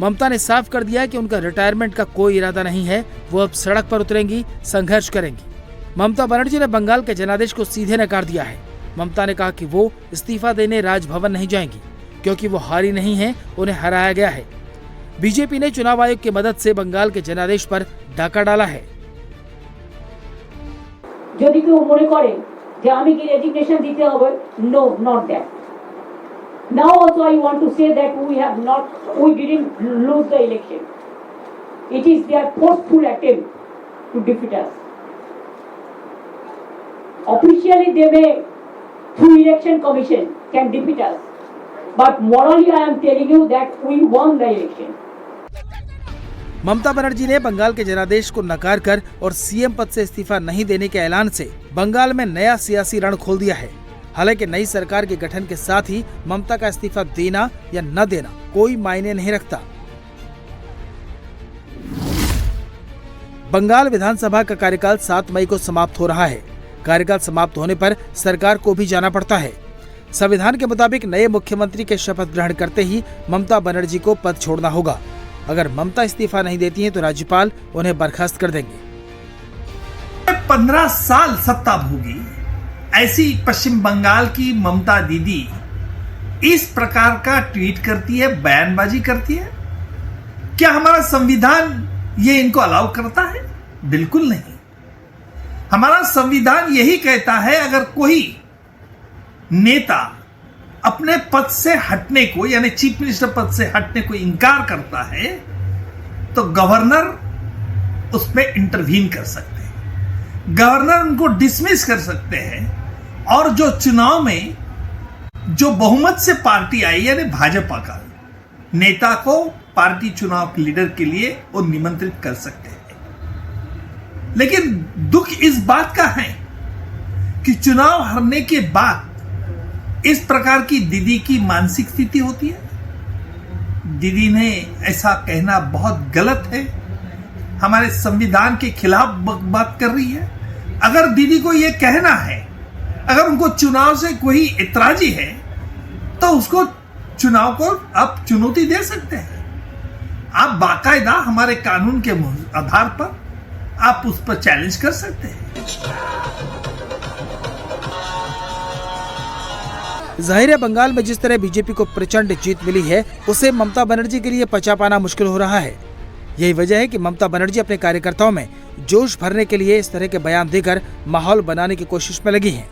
ममता ने साफ कर दिया कि उनका रिटायरमेंट का कोई इरादा नहीं है। वो अब सड़क पर उतरेंगी, संघर्ष करेंगी। ममता बनर्जी ने बंगाल के जनादेश को सीधे नकार दिया है। ममता ने कहा कि वो इस्तीफा देने राजभवन नहीं जाएंगी, क्योंकि वो हारी नहीं है, उन्हें हराया गया है। बीजेपी ने चुनाव आयोग की मदद से बंगाल के जनादेश पर डाका डाला है। যদি কেউ মনে করে যে আমি কি রেজিগনেশন দিতে হবে, no, not that. Now also I want to say that we didn't lose the election. It is their forceful attempt to defeat us. Officially they may, through election commission, can defeat us. But morally I am telling you that we won the election. Mamata Banerjee ने बंगाल के जनादेश को नकार कर और CM पद से इस्तीफा नहीं देने के ऐलान से बंगाल में नया सियासी रण खोल दिया है। हालांकि नई सरकार के गठन के साथ ही ममता का इस्तीफा देना या न देना कोई मायने नहीं रखता। बंगाल विधानसभा का कार्यकाल 7 मई को समाप्त हो रहा है। कार्यकाल समाप्त होने पर सरकार को भी जाना पड़ता है। संविधान के मुताबिक नए मुख्यमंत्री के शपथ ग्रहण करते ही ममता बनर्जी को पद छोड़ना होगा। अगर ममता इस्तीफा नहीं देती हैं तो राज्यपाल उन्हें बर्खास्त कर देंगे। 15 साल सत्ता भोगी ऐसी पश्चिम बंगाल की ममता दीदी इस प्रकार का ट्वीट करती है, बयानबाजी करती है। क्या हमारा संविधान ये इनको अलाउ करता है? बिल्कुल नहीं। हमारा संविधान यही कहता है, अगर कोई नेता अपने पद से हटने को, यानी चीफ मिनिस्टर पद से हटने को इनकार करता है तो गवर्नर उसमें इंटरवीन कर सकते हैं। गवर्नर उनको डिसमिस कर सकते हैं और जो चुनाव में जो बहुमत से पार्टी आई, यानी भाजपा का नेता को पार्टी चुनाव के लीडर के लिए वो निमंत्रित कर सकते हैं। लेकिन दुख इस बात का है कि चुनाव हारने के बाद इस प्रकार की दीदी की मानसिक स्थिति होती है। दीदी ने ऐसा कहना बहुत गलत है, हमारे संविधान के खिलाफ बात कर रही है। अगर दीदी को यह कहना है, अगर उनको चुनाव से कोई इतराजी है तो उसको चुनाव को आप चुनौती दे सकते हैं। आप बाकायदा हमारे कानून के आधार पर आप उस पर चैलेंज कर सकते हैं। जाहिर है बंगाल में जिस तरह बीजेपी को प्रचंड जीत मिली है, उसे ममता बनर्जी के लिए पचा पाना मुश्किल हो रहा है। यही वजह है कि ममता बनर्जी अपने कार्यकर्ताओं में जोश भरने के लिए इस तरह के बयान देकर माहौल बनाने की कोशिश में लगी हैं।